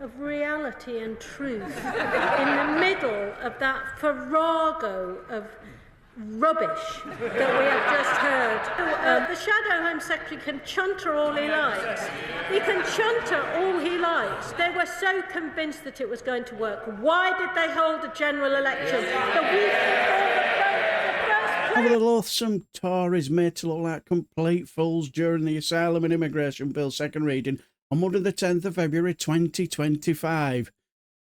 of reality and truth in the middle of that farrago of rubbish that we have just heard. The Shadow Home Secretary can chunter all he likes. He can chunter all he likes. They were so convinced that it was going to work. Why did they hold a general election the week before the first The loathsome Tories made to look like complete fools during the Asylum and Immigration Bill second reading on Monday the 10th of February 2025.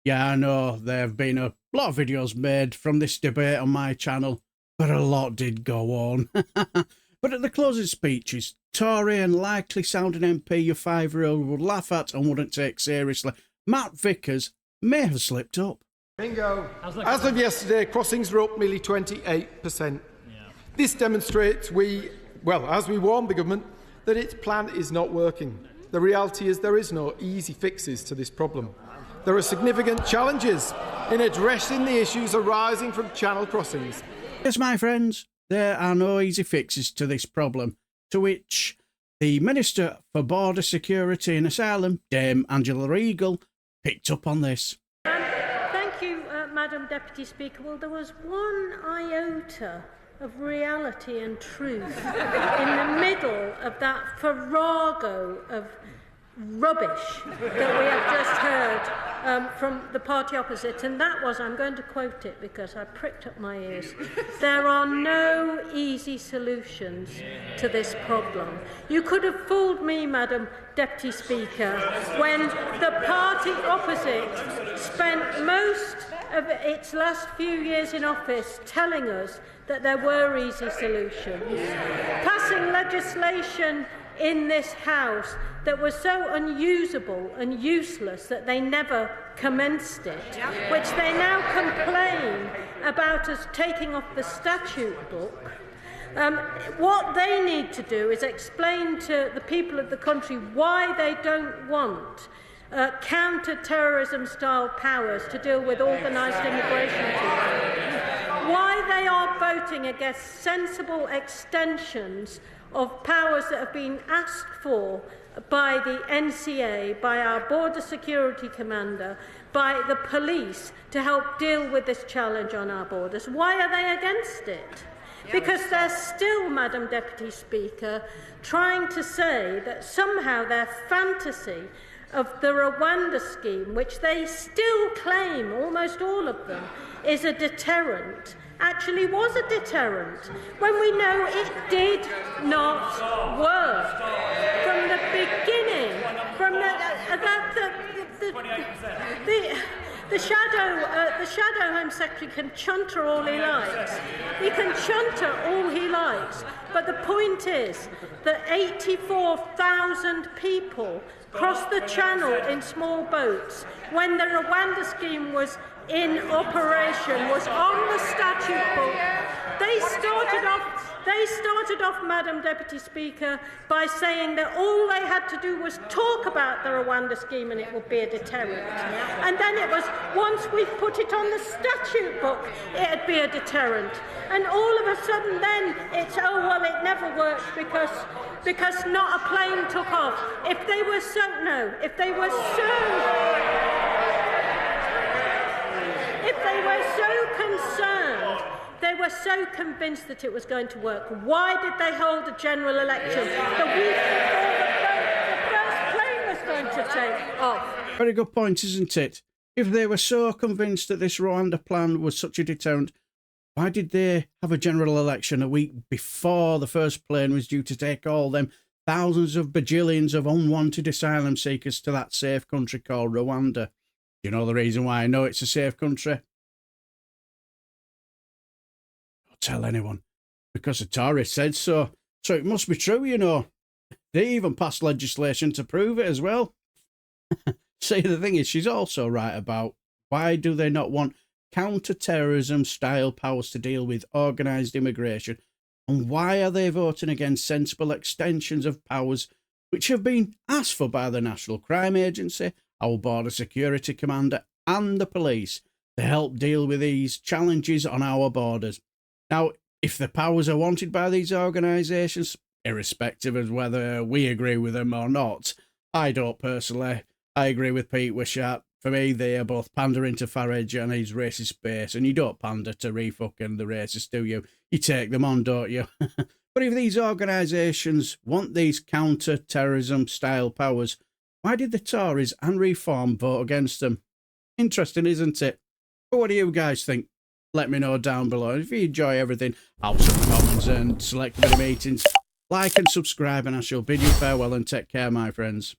Yeah, I know there have been a lot of videos made from this debate on my channel, but a lot did go on. But at the closing speeches, Tory and likely sounding MP your 5-year-old would laugh at and wouldn't take seriously, Matt Vickers may have slipped up. Bingo. As of yesterday, crossings were up nearly 28%. This demonstrates as we warned the government, that its plan is not working. The reality is there is no easy fixes to this problem. There are significant challenges in addressing the issues arising from channel crossings. Yes, my friends, there are no easy fixes to this problem, to which the Minister for Border Security and Asylum, Dame Angela Regal, picked up on this. Thank you, Madam Deputy Speaker. Well, there was one iota of reality and truth in the middle of that farrago of rubbish that we have just heard from the party opposite, and that was, I'm going to quote it because I pricked up my ears, there are no easy solutions to this problem. You could have fooled me, Madam Deputy Speaker, when the party opposite spent most of its last few years in office telling us that there were easy solutions, passing legislation in this House that was so unusable and useless that they never commenced it, which they now complain about us taking off the statute book. What they need to do is explain to the people of the country why they don't want counter-terrorism style powers to deal with organised immigration, why they are voting against sensible extensions of powers that have been asked for by the NCA, by our Border Security Commander, by the police to help deal with this challenge on our borders. Why are they against it? Because they're still, Madam Deputy Speaker, trying to say that somehow their fantasy of the Rwanda scheme, which they still claim, almost all of them, is a deterrent, actually was a deterrent, when we know it did not work. From the beginning, from the Shadow Home Secretary can chunter all he likes. He can chunter all he likes. But the point is that 84,000 people crossed the channel in small boats when the Rwanda scheme was in operation, was on the statute book. They started off, Madam Deputy Speaker, by saying that all they had to do was talk about the Rwanda scheme and it would be a deterrent. And then it was, once we put it on the statute book, it'd be a deterrent. And all of a sudden then it's, oh, well, it never worked because not a plane took off. If they were so concerned, they were so convinced that it was going to work, why did they hold a general election the week before the first plane was going to take off? Very good point, isn't it? If they were so convinced that this Rwanda plan was such a deterrent, why did they have a general election a week before the first plane was due to take all them thousands of bajillions of unwanted asylum seekers to that safe country called Rwanda? Do you know the reason why I know it's a safe country? Don't tell anyone. Because the Tories said so. So it must be true, you know. They even passed legislation to prove it as well. See, the thing is, she's also right about why do they not want counter-terrorism style powers to deal with organised immigration, and why are they voting against sensible extensions of powers which have been asked for by the National Crime Agency, our Border Security Commander and the police to help deal with these challenges on our borders. Now, if the powers are wanted by these organisations, irrespective of whether we agree with them or not, I don't personally, I agree with Pete Wishart. For me, they are both pandering to Farage and his racist base, and you don't pander to Refuck and the racists, do you? You take them on, don't you? But if these organisations want these counter-terrorism style powers, why did the Tories and Reform vote against them? Interesting, isn't it? But what do you guys think? Let me know down below. If you enjoy everything, House of Commons and Select Committee meetings, like and subscribe, and I shall bid you farewell and take care, my friends.